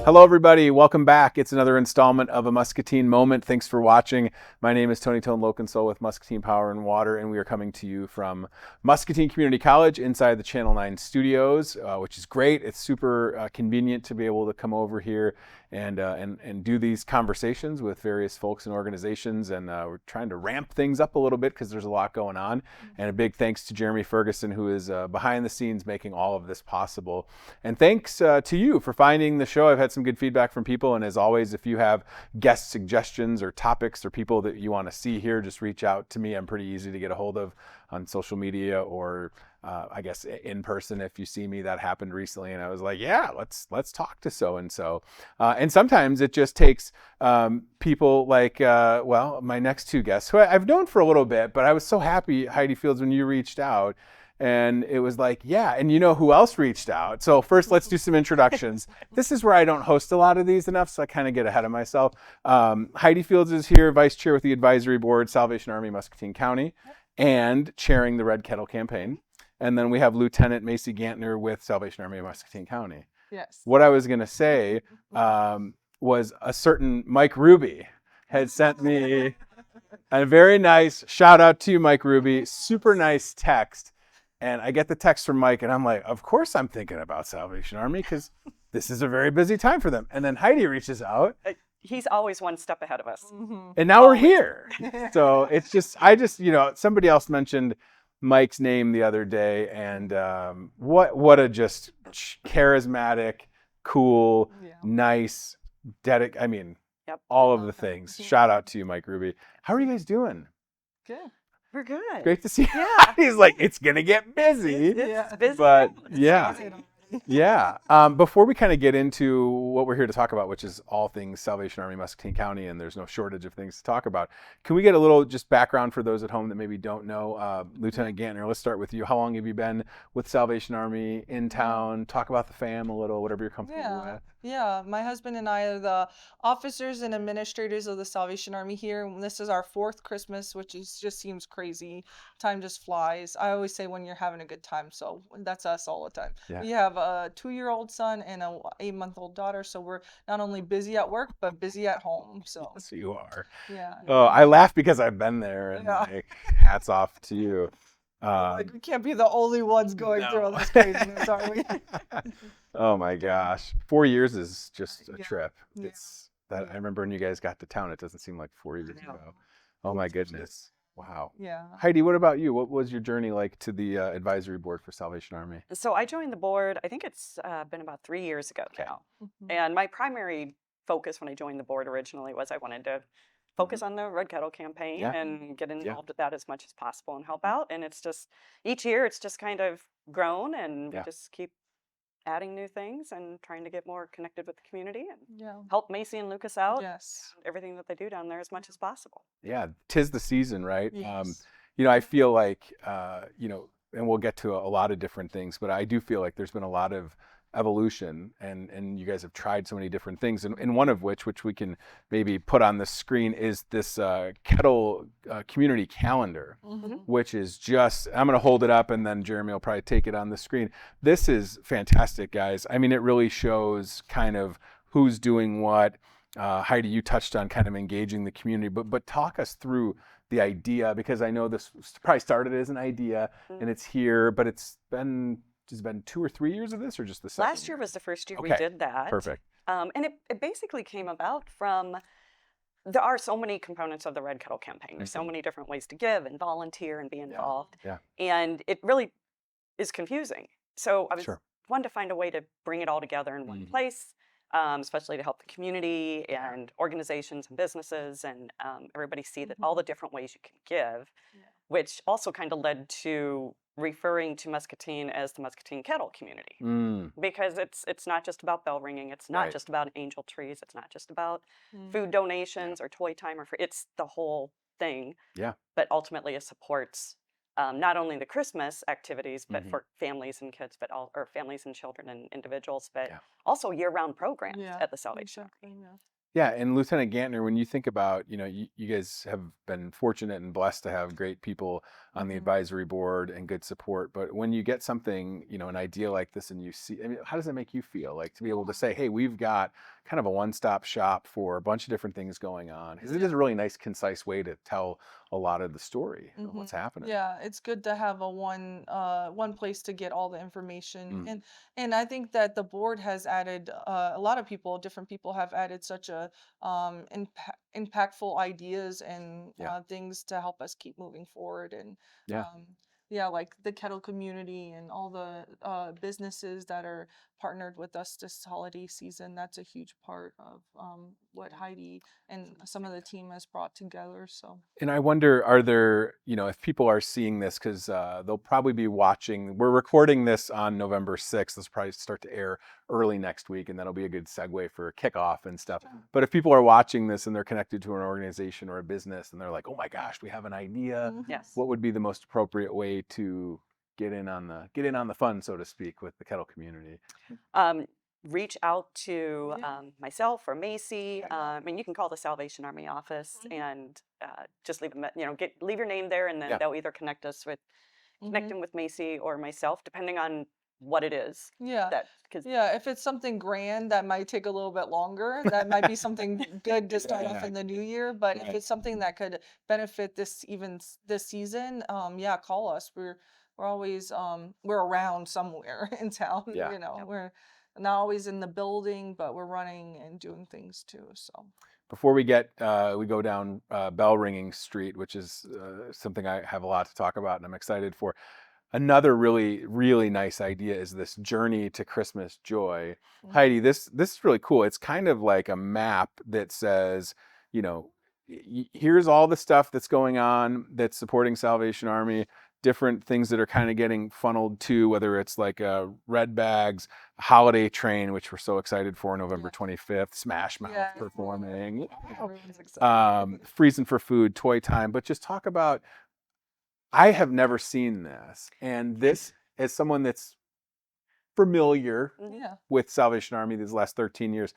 Hello, everybody. Welcome back. It's another installment of a Muscatine Moment. Thanks for watching. My name is Tony Tone Lokensoll with Muscatine Power and Water, and we are coming to you from Muscatine Community College inside the Channel 9 studios, which is great. It's super convenient to be able to come over here and do these conversations with various folks and organizations. And we're trying to ramp things up a little bit because there's a lot going on. And a big thanks to Jeremy Ferguson, who is behind the scenes making all of this possible. And thanks to you for finding the show. I've had some good feedback from people. And as always, if you have guest suggestions or topics or people that you want to see here, just reach out to me. I'm pretty easy to get a hold of on social media or I guess in person. If you see me, that happened recently, and I was like, yeah, let's talk to so and so. And sometimes it just takes people like my next two guests, who I've known for a little bit, but I was so happy, Heidi Fields, when you reached out. And it was like, yeah, and you know who else reached out? So first, let's do some introductions. This is where I don't host a lot of these enough, so I kind of get ahead of myself. Heidi Fields is here, Vice Chair with the Advisory Board, Salvation Army, Muscatine County, and chairing the Red Kettle Campaign. And then we have Lieutenant Macy Gantner with Salvation Army of Muscatine County. Yes. What I was going to say was a certain Mike Ruby had sent me a very nice, shout out to you, Mike Ruby, super nice text. And I get the text from Mike, and I'm like, of course I'm thinking about Salvation Army because this is a very busy time for them. And then Heidi reaches out. He's always one step ahead of us. Mm-hmm. And now we're here. So it's just, somebody else mentioned Mike's name the other day, and what a just charismatic, cool, nice, Yep. all of the things. Shout out to you, Mike Ruby. How are you guys doing? Good. We're good. Great to see you. Yeah. He's like, it's gonna get busy. It's busy. But It's yeah. crazy. Yeah. Before we kind of get into what we're here to talk about, which is all things Salvation Army, Muscatine County, and there's no shortage of things to talk about, can we get a little just background for those at home that maybe don't know? Lieutenant Gantner, let's start with you. How long have you been with Salvation Army in town? Talk about the fam a little, whatever you're comfortable with. Yeah, my husband and I are the officers and administrators of the Salvation Army here. And this is our fourth Christmas, which just seems crazy. Time just flies. I always say when you're having a good time, so that's us all the time. Yeah. We have a 2-year-old son and a 8-month-old daughter, so we're not only busy at work but busy at home. So Yes, you are. yeah. Oh, I laugh because I've been there, and like, hats off to you. We can't be the only ones going No. through all this craziness, are we? Oh my gosh, 4 years is just a trip. Yeah. It's that I remember when you guys got to town. It doesn't seem like 4 years I know. ago. Oh my goodness. Wow. Yeah. Heidi, what about you? What was your journey like to the advisory board for Salvation Army? So I joined the board, I think it's been about 3 years ago Okay. now. Mhm. And my primary focus when I joined the board originally was I wanted to focus on the Red Kettle campaign Yeah. and get involved with that as much as possible and help out. And it's just, each year it's just kind of grown, and we Yeah. just keep adding new things and trying to get more connected with the community and Yeah. help Macy and Lucas out. Yes. Everything that they do down there as much as possible. Yeah, 'tis the season, right? Yes. I feel like, and we'll get to a lot of different things, but I do feel like there's been a lot of evolution, and you guys have tried so many different things, and one of which we can maybe put on the screen is this Kettle community calendar, Mhm. which is just, I'm going to hold it up, and then Jeremy will probably take it on the screen. This is fantastic, guys. I mean, it really shows kind of who's doing what. Heidi, you touched on kind of engaging the community, but talk us through the idea, because I know this probably started as an idea, and it's here, but has it been 2 or 3 years of this, or just the second? Last year was the first year we Okay, did that. Perfect. And it basically came about from, there are so many components of the Red Kettle campaign. There's so many different ways to give and volunteer and be involved. Yeah. And it really is confusing. So I was Sure. wanted to find a way to bring it all together in one place, especially to help the community and organizations and businesses and everybody see that all the different ways you can give, which also kind of led to referring to Muscatine as the Muscatine Kettle community. Because it's not just about bell ringing, it's not Right. just about angel trees, it's not just about Mm. food donations or toy time, or it's the whole thing. Yeah. But ultimately it supports not only the Christmas activities, but for families and kids, or families and children and individuals, but Yeah. also year-round programs Yeah, at the Salvation Army. exactly, yeah. Yeah, and Lieutenant Gantner, when you think about, you guys have been fortunate and blessed to have great people on the Mhm. advisory board and good support. But when you get something, an idea like this and you see, I mean, how does it make you feel? Like to be able to say, hey, we've got kind of a one-stop shop for a bunch of different things going on. Because it is Yeah. a really nice, concise way to tell a lot of the story of Hmm. what's happening. Yeah, it's good to have a one place to get all the information, Mm, and I think that the board has added a lot of people, different people have added such a impactful ideas and yeah, things to help us keep moving forward, and yeah. um, yeah, like the kettle community and all the businesses that are partnered with us this holiday season. That's a huge part of what Heidi and some of the team has brought together. So. And I wonder, are there, if people are seeing this, because they'll probably be watching. We're recording this on November 6th. This will probably start to air early next week, and that'll be a good segue for kickoff and stuff. But if people are watching this and they're connected to an organization or a business and they're like, oh my gosh, we have an idea, Mhm. Yes. what would be the most appropriate way to get in on the fun, so to speak, with the kettle community? Um, Reach out to Yeah. myself or Macy. I mean, you can call the Salvation Army office Mhm. and just leave leave your name there, and then Yeah. they'll either connect Mhm. them with Macy or myself, depending on what it is. Yeah. That because Yeah, if it's something grand that might take a little bit longer, that might be something good to start off Yeah. in the new year. But if Right. it's something that could benefit this season, yeah, call us. We're always we're around somewhere in town. Yeah. We're not always in the building, but we're running and doing things too. So. Before we go down bell ringing street, which is something I have a lot to talk about and I'm excited for. Another really, really nice idea is this journey to Christmas joy. Mhm. Heidi, this is really cool. It's kind of like a map that says, you know, here's all the stuff that's going on that's supporting Salvation Army, different things that are kind of getting funneled to, whether it's like Red Bags, Holiday Train, which we're so excited for, November Yeah. 25th, Smash Mouth Yeah. performing, Everyone's excited. Freezing for Food, Toy Time, but just talk about, I have never seen this. And this, as someone that's familiar Mhm. Yeah. with Salvation Army these last 13 years,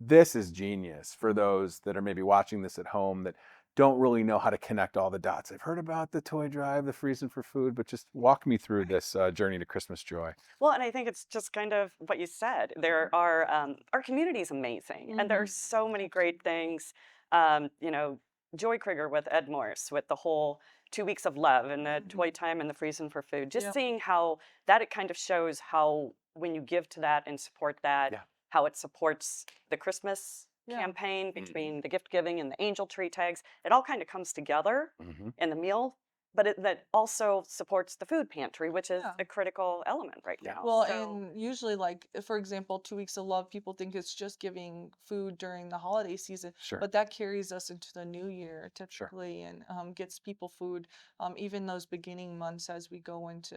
this is genius for those that are maybe watching this at home that don't really know how to connect all the dots. I've heard about the toy drive, the freezing for food, but just walk me through this journey to Christmas joy. Well, and I think it's just kind of what you said. There are our community is amazing, and there are Mhm. so many great things. You know, Joy Krieger with Ed Morse with the whole 2 weeks of love and the toy time and the freezing for food. Just Yep. seeing how that it kind of shows how when you give to that and support that, Yeah. how it supports the Christmas Yeah. campaign between the gift giving and the angel tree tags. It all kind of comes together Mm-hmm. in the meal, but that also supports the food pantry, which is Yeah. a critical element right Yeah. now. Well, So and usually, like, for example, 2 weeks of love, people think it's just giving food during the holiday season, Sure. but that carries us into the new year Sure. typically and gets people food even those beginning months as we go into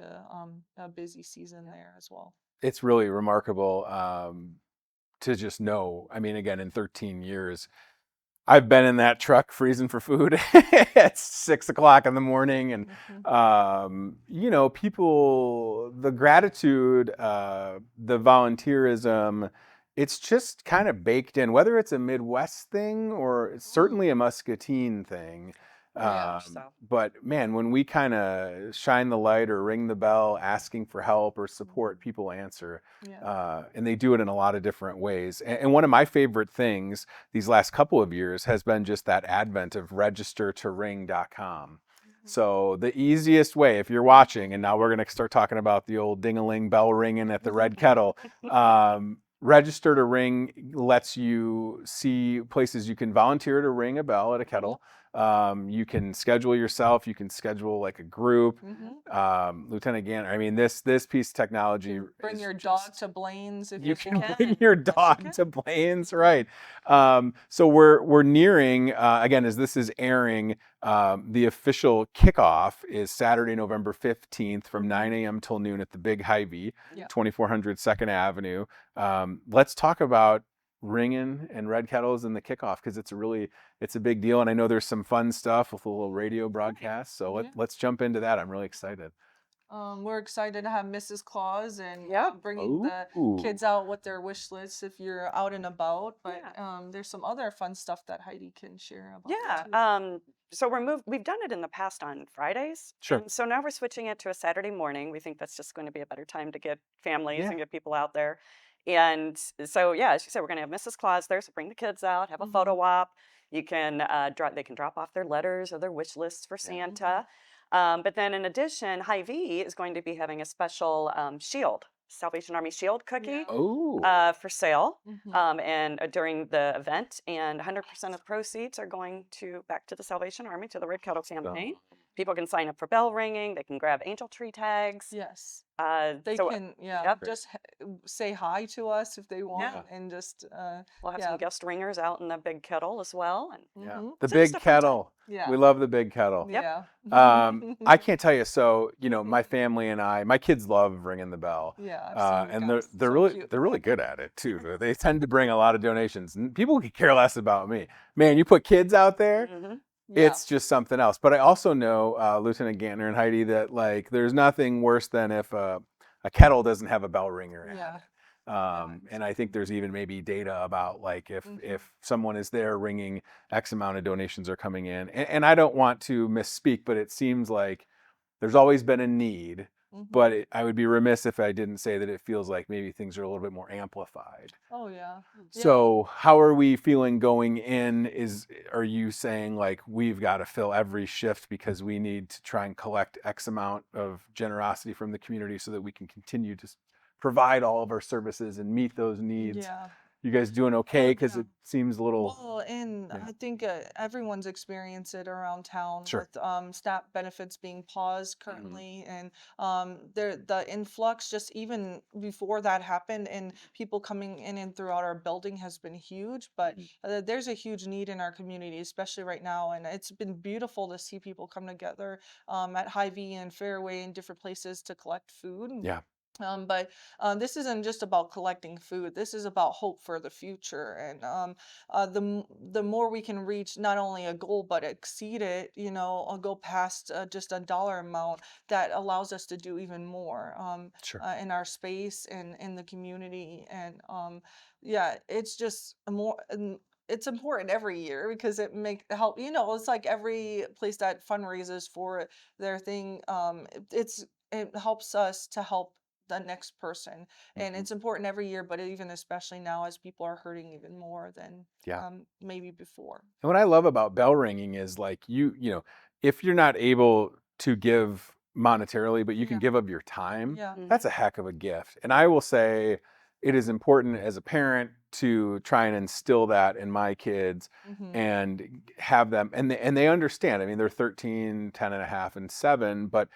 a busy season there as well. It's really remarkable to just know. I mean, again, in 13 years, I've been in that truck freezing for food at 6 o'clock in the morning, and Mhm. people, the gratitude, the volunteerism, it's just kind of baked in. Whether it's a Midwest thing or it's certainly a Muscatine thing, Yeah. much so. but man, when we kind of shine the light or ring the bell, asking for help or support, people answer. Yeah. And they do it in a lot of different ways. And one of my favorite things these last couple of years has been just that advent of registertoring.com. So the easiest way, if you're watching, and now we're going to start talking about the old ding-a-ling bell ringing at the Red Kettle, Register to Ring lets you see places you can volunteer to ring a bell at a kettle. You can schedule yourself. You can schedule like a group. Lieutenant Ganner, I mean, this piece of technology Bring is your dog just, to Blaine's if you Yes, you can can. bring your Yes, you dog can. to Blaine's, right? So we're nearing again, as this is airing. The official kickoff is Saturday, November 15th from 9 a.m. till noon at the Big Hy-Vee, Yeah. 2400 2nd Avenue. Let's talk about ringing and red kettles in the kickoff, because it's a big deal, and I know there's some fun stuff with a little radio broadcast. So Yeah. let's jump into that. I'm really excited. We're excited to have Mrs. Claus and Yep. bringing the Ooh. kids out with their wish lists if you're out and about. But Yeah. there's some other fun stuff that Heidi can share about Yeah. too. So we've done it in the past on Fridays. Sure. And so now we're switching it to a Saturday morning. We think that's just going to be a better time to get families Yeah. and get people out there. And so, yeah, as you said, we're going to have Mrs. Claus there. So bring the kids out, have a photo op. You can they can drop off their letters or their wish lists for Santa. But then in addition, Hy-Vee is going to be having a special shield, Salvation Army Shield cookie Oh. for sale Mhm. and during the event, and 100% of the proceeds are going to back to the Salvation Army, to the Red Kettle campaign. People can sign up for bell ringing. They can grab angel tree tags. Yes. Uh, They so, can, yep, just say hi to us if they want, Yeah. and just, we'll have yeah. some guest ringers out in the big kettle as well. And Yeah. Mhm. The So just big a fun time. kettle. Yeah. We love the big kettle. Yep. Yeah. I can't tell you. So, my family and my kids love ringing the bell. Yeah, I've seen you And guys. they're So really cute. they're really good at it too. They tend to bring a lot of donations. And people could care less about me. Man, you put kids out there, Mhm. Yeah. it's just something else. But I also know, Lieutenant Gantner and Heidi, that like there's nothing worse than if a kettle doesn't have a bell ringer in Yeah. it. And I think there's even maybe data about like if someone is there ringing, X amount of donations are coming in. And I don't want to misspeak, but it seems like there's always been a need. But I would be remiss if I didn't say that it feels like maybe things are a little bit more amplified. Oh yeah. So how are we feeling going in? Are you saying like we've got to fill every shift because we need to try and collect X amount of generosity from the community so that we can continue to provide all of our services and meet those needs? Yeah. You guys doing okay? Because Yeah. it seems a little. Well, and Yeah. I think everyone's experienced it around town Sure. with SNAP benefits being paused currently, and the influx just even before that happened, and people coming in and throughout our building has been huge. But there's a huge need in our community, especially right now, and it's been beautiful to see people come together at Hy-Vee and Fairway and different places to collect food. Yeah. But this isn't just about collecting food. This is about hope for the future, and the more we can reach not only a goal but exceed it, or go past just a dollar amount, that allows us to do even more Sure. in our space and in the community. And yeah, it's just it's important every year because it help. It's like every place that fundraises for their thing. It helps us to help the next person, and it's important every year, but even especially now as people are hurting even more than Yeah. maybe before. And what I love about bell ringing is like if you're not able to give monetarily, but you can give of your time, Yeah. that's a heck of a gift. And I will say it is important as a parent to try and instill that in my kids and have them, and they understand. I mean, they're 13, 10 and a half, and 7, but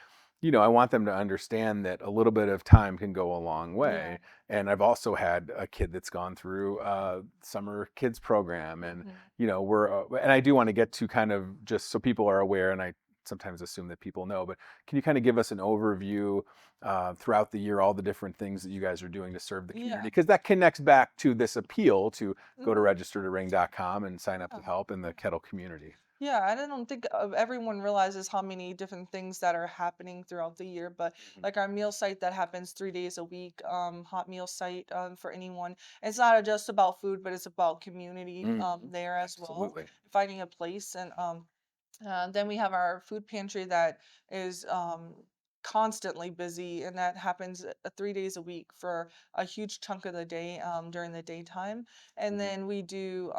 I want them to understand that a little bit of time can go a long way. And I've also had a kid that's gone through a summer kids program, and and I do want to get to kind of just so people are aware, and I sometimes assume that people know, but can you kind of give us an overview throughout the year, all the different things that you guys are doing to serve the community? Because that connects back to this appeal to go to registertoring.com and sign up to help in the Kettle community. Yeah, I don't think everyone realizes how many different things that are happening throughout the year. But like our meal site that happens 3 days a week, hot meal site for anyone. It's not just about food, but it's about community there as well, Absolutely. finding a place. And then we have our food pantry that is constantly busy, and that happens 3 days a week for a huge chunk of the day during the daytime. And then we do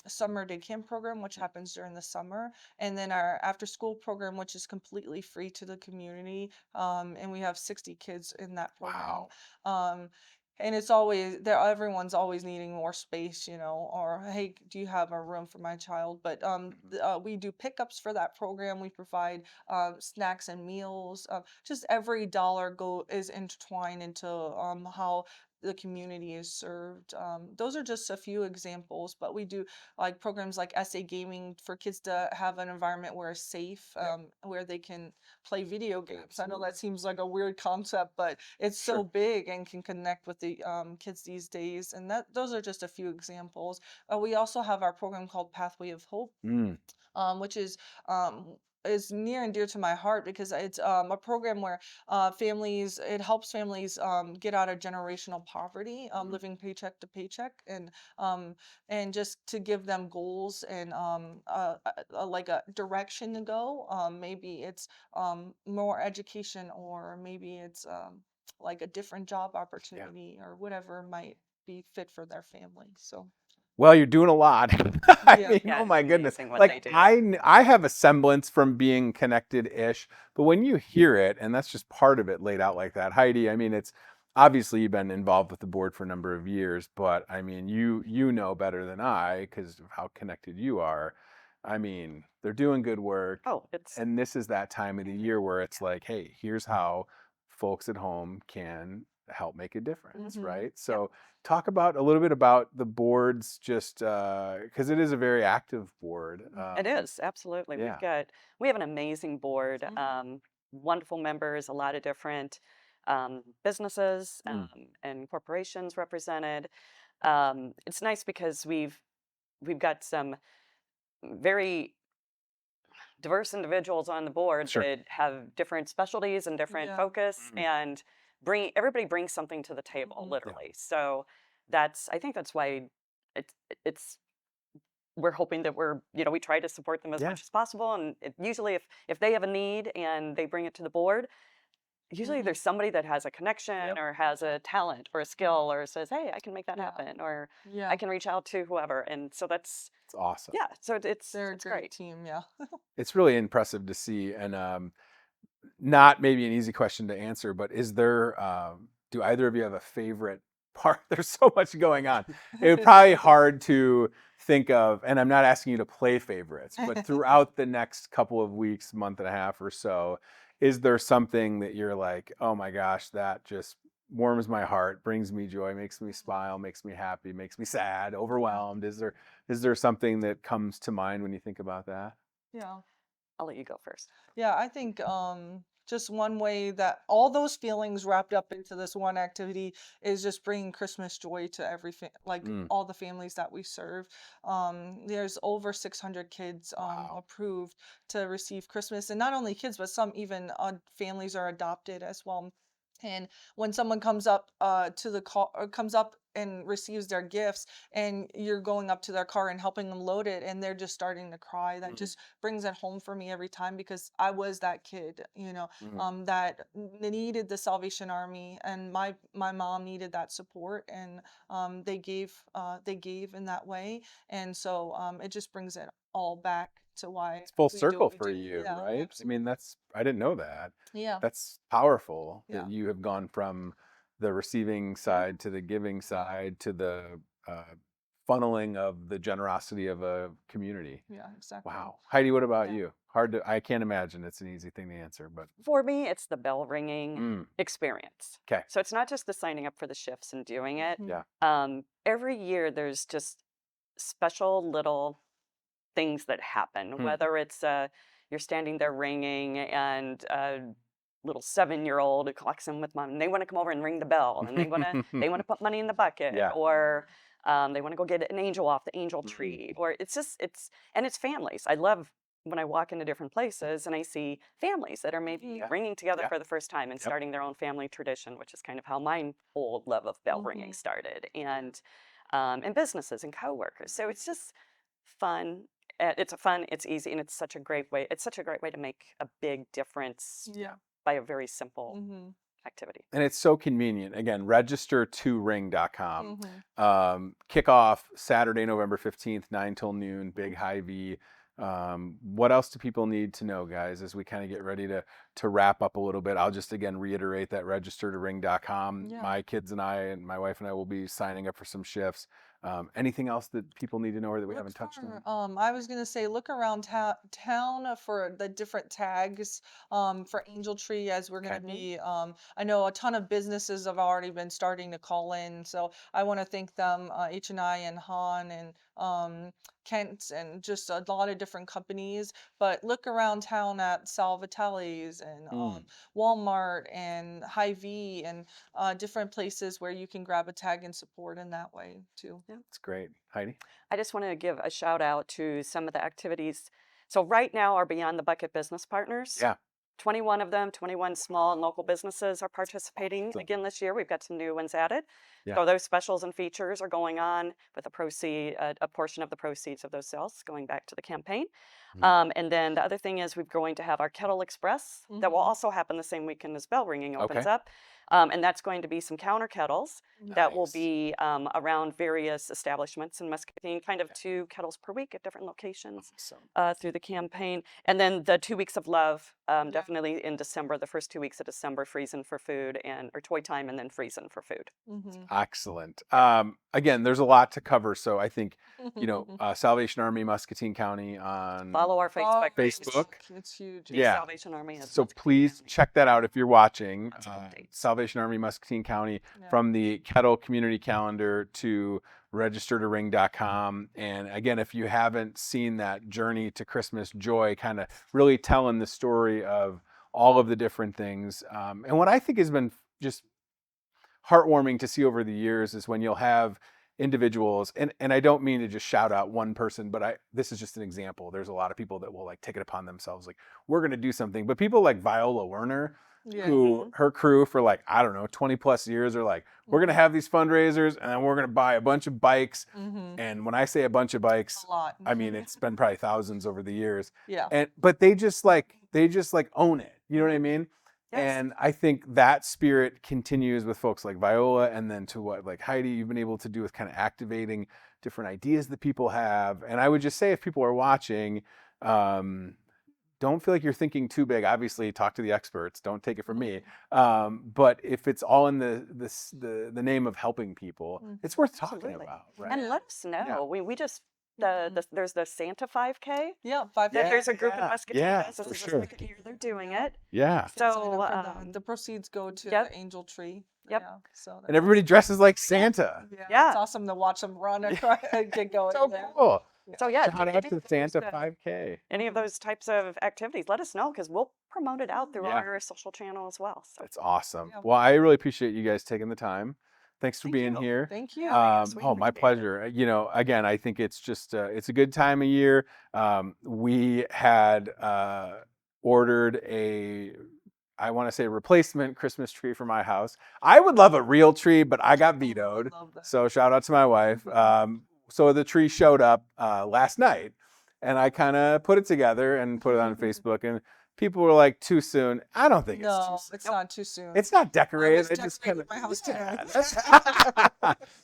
summer day camp program, which happens during the summer, and then our after school program, which is completely free to the community. And we have 60 kids in that program. Wow. And it's always there, everyone's always needing more space, or hey, do you have a room for my child? But we do pickups for that program. We provide snacks and meals. Just every dollar is intertwined into how the community is served. Those are just a few examples, but we do like programs like SA gaming for kids to have an environment where it's safe, where they can play video games. I know that seems like a weird concept, but it's so big and can connect with the kids these days. And those are just a few examples. We also have our program called Pathway of Hope, which is is near and dear to my heart because it's a program where families it helps families get out of generational poverty, living paycheck to paycheck, um, and just to give them goals and like a direction to go. Maybe it's more education, or maybe it's like a different job Yeah. opportunity, or whatever might be fit for their family. So Well, you're doing a lot. I yeah. mean, Yeah, oh it's my goodness. amazing what they Like do. I have a semblance from being connected-ish, but when you hear it, and that's just part of it laid out like that, Heidi, I mean, it's obviously you've been involved with the board for a number of years, but I mean, you know better than I because of how connected you are. I mean, they're doing good work, Oh, it's and this is that time of the year where it's like, hey, here's how folks at home can help make a difference, Hmm. right? yeah, So talk about a little bit about the boards, just because it is a very active board. it is absolutely. Yeah. We have an amazing board, wonderful members, a lot of different businesses Mm. and corporations represented. It's nice because we've got some very diverse individuals on the board Sure. that have different specialties and different Yeah. focus, Mm. and bring everybody brings something to the table, Hmm. Yeah. literally. So that's I think that's why it's it's we're hoping that we try to support them as Yeah. much as possible, and usually if they have a need and they bring it to the board, usually Hmm. there's somebody that has a connection Yep. or has a talent or a skill or says, hey, I can make that Yeah. happen, or I Yeah. can reach out to whoever. And so that's It's awesome. yeah, so They're a it's great great. team. Yeah. It's really impressive to see, and not maybe an easy question to answer, but is there, do either of you have a favorite part? There's so much going on. It would probably hard to think of, and I'm not asking you to play favorites, but throughout the next couple of weeks, month and a half or so, is there something that you're like, oh my gosh, that just warms my heart, brings me joy, makes me smile, makes me happy, makes me sad, overwhelmed? Is there something that comes to mind when you think about that? Yeah. I'll let you go first. Yeah, I think just one way that all those feelings wrapped up into this one activity is just bringing Christmas joy to like Mm. all the families that we serve. There's over 600 kids Wow. approved to receive Christmas, and not only kids, but some even families are adopted as well. And when someone comes up to the call, or comes up and receives their gifts, and you're going up to their car and helping them load it, and they're just starting to cry, that Mm. just brings it home for me every time, because I was that kid, Mm. that needed the Salvation Army, and my mom needed that support, and they gave in that way, and so it just brings it all back to why It's full we do what circle we for do. you, Yeah, right? I mean, absolutely. I didn't know that. Yeah, That's powerful that yeah, you have gone from the receiving yeah, side to the giving yeah, side to the funneling of the generosity of a community. yeah, exactly. Wow. Heidi, what about Yeah. you? I can't imagine it's an easy thing to answer, but For me, it's the bell ringing mm, experience. okay. So it's not just the signing up for the shifts and doing it. Mhm. Yeah. Every year, there's just special little things that happen, Hmm. whether it's you're standing there ringing and a little 7-year-old collects in with mom and they want to come over and ring the bell and they want to put money in the bucket, Yeah. or they want to go get an angel off the angel Mm, tree, or it's families. I love when I walk into different places and I see families that are maybe yeah. ringing together Yeah. for the first time and Yep. starting their own family tradition, which is kind of how my whole love of bell ringing Mhm. started, and businesses and coworkers. So it's just fun. It's fun, it's easy, and it's such a great way. It's such a great way to make a big difference Yeah. by a very simple Mhm. activity. And it's so convenient. Again, register to ring.com. Mhm. Kickoff Saturday, November 15th, 9 till noon, big high V. What else do people need to know, guys, as we kind of get ready to wrap up a little bit? I'll just again reiterate that register to ring.com. Yeah. My kids and I and my wife and I will be signing up for some shifts. Anything else that people need to know or that we Look haven't touched on? for I was gonna say look around town for the different tags for Angel Tree, as we're gonna Okay. be I know a ton of businesses have already been starting to call in, so I want to thank them, H&I and Han and Kent, and just a lot of different companies. But look around town at Salvatelli's and Mm, Walmart and Hy-Vee and different places where you can grab a tag and support in that way too. Yeah. that's great. Heidi? I just want to give a shout out to some of the activities So right now, our Beyond the Bucket business partners, Yeah. 21 of them, 21 small and local businesses are participating again this year. We've got some new ones added. Yeah. So those specials and features are going on with a portion of the proceeds of those sales going back to the campaign. And then the other thing is we're going to have our Kettle Express that will also happen the same weekend as bell ringing opens Okay. up. And that's going to be some counter kettles that will Nice. be around various establishments in Muscatine, kind of 2 kettles per week at different locations through the campaign. And then the 2 weeks of love, definitely in December, the first 2 weeks of December, freezing for food or toy time, and then freezing for food. Excellent. Again, there's a lot to cover, so I think Salvation Army Muscatine County on Follow our Facebook page. Facebook. It's huge. The Yeah. Salvation Army. Is So Muscatine please County. check that out if you're watching. Lots of updates. Salvation Army Muscatine County, Yeah. from the Kettle Community Calendar to registertoring.com. And again, if you haven't seen that journey to Christmas joy, kind of really telling the story of all of the different things. And what I think has been just heartwarming to see over the years is when you'll have individuals, and I don't mean to just shout out one person, but this is just an example. There's a lot of people that will like take it upon themselves, like, we're going to do something. But people like Viola Werner, who her crew for like, I don't know, 20 plus years are like, we're going to have these fundraisers and then we're going to buy a bunch of bikes. And when I say a bunch of bikes, A lot. I mean, it's been probably thousands over the years. Yeah. But they just like own it. You know what I mean? Yes. And I think that spirit continues with folks like Viola, and then to what like Heidi, you've been able to do with kind of activating different ideas that people have. And I would just say, if people are watching, don't feel like you're thinking too big. Obviously, talk to the experts. Don't take it from me. But if it's all in the name of helping people, it's worth talking Absolutely. about, right? And let us know. Yeah. We just there's the Santa 5K. Yeah, 5 Yeah. There's a group in Muscatine. Yeah, This for is the sure. second year they're doing it. Yeah. So the proceeds go to Yep. the Angel Tree. Yep. Yeah, so And everybody dresses like Santa. Yeah. It's awesome to watch them run and get going. So there. cool. So yeah, Shout out to the Santa there's, 5K. any of those types of activities, let us know because we'll promote it out through Yeah. our social channel as well. So That's awesome. Yeah. Well, I really appreciate you guys taking the time. Thanks for Thank being you. here. Thank you. Yes, we Oh, my appreciate it. pleasure. Again, I think it's just it's a good time of year. We had ordered I want to say replacement Christmas tree for my house. I would love a real tree, but I got vetoed. Love that. So shout out to my wife. So the tree showed up last night, and I kind of put it together and put it on Facebook, and people were like, too soon. I don't think it's too No, soon. it's not too soon. It's not I decorated. was It just kind decorating of my house today.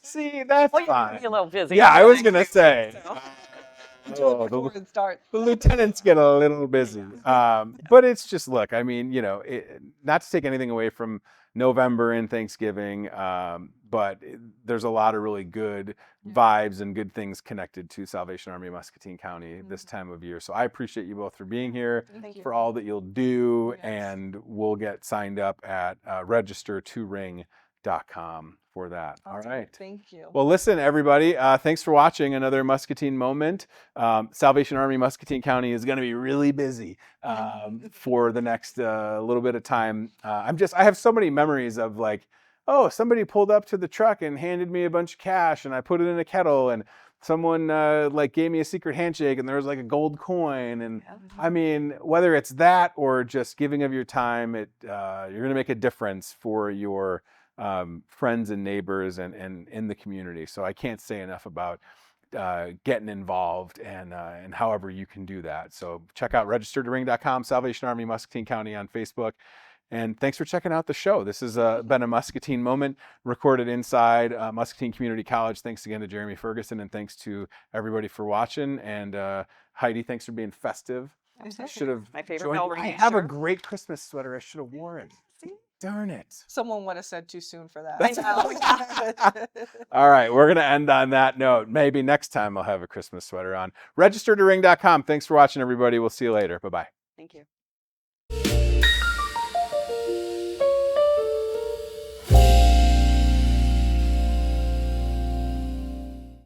See, that's Well, you're gonna fine. be a little busy. Yeah, I was gonna say. Until Oh, the chorus start. the lieutenants get a little busy. But it's just, look, I mean, not to take anything away from November and Thanksgiving, but there's a lot of really good vibes and good things connected to Salvation Army Muscatine County this time of year. So I appreciate you both for being here, Thank you. for all that you'll do, Yes. and we'll get signed up at registertoring.com for that. All Awesome. right. Thank you. Well, listen, everybody, thanks for watching another Muscatine moment. Salvation Army Muscatine County is going to be really busy for the next little bit of time. I have so many memories of like, oh, somebody pulled up to the truck and handed me a bunch of cash, and I put it in a kettle, and someone like gave me a secret handshake, and there was like a gold coin. And I mean, whether it's that or just giving of your time, you're going to make a difference for your friends and neighbors and in the community. So I can't say enough about getting involved and however you can do that. So check out registertoring.com, Salvation Army Muscatine County on Facebook. And thanks for checking out the show. This has been a Muscatine moment recorded inside Muscatine Community College. Thanks again to Jeremy Ferguson, and thanks to everybody for watching. And Heidi, thanks for being festive. Should have My favorite joined. bell I ringing have a shirt. great Christmas sweater. I should have worn it. See? Darn it. Someone would have said too soon for that. That's- I know. All right, we're going to end on that note. Maybe next time I'll have a Christmas sweater on. Registertoring.com. Thanks for watching, everybody. We'll see you later. Bye-bye. Thank you.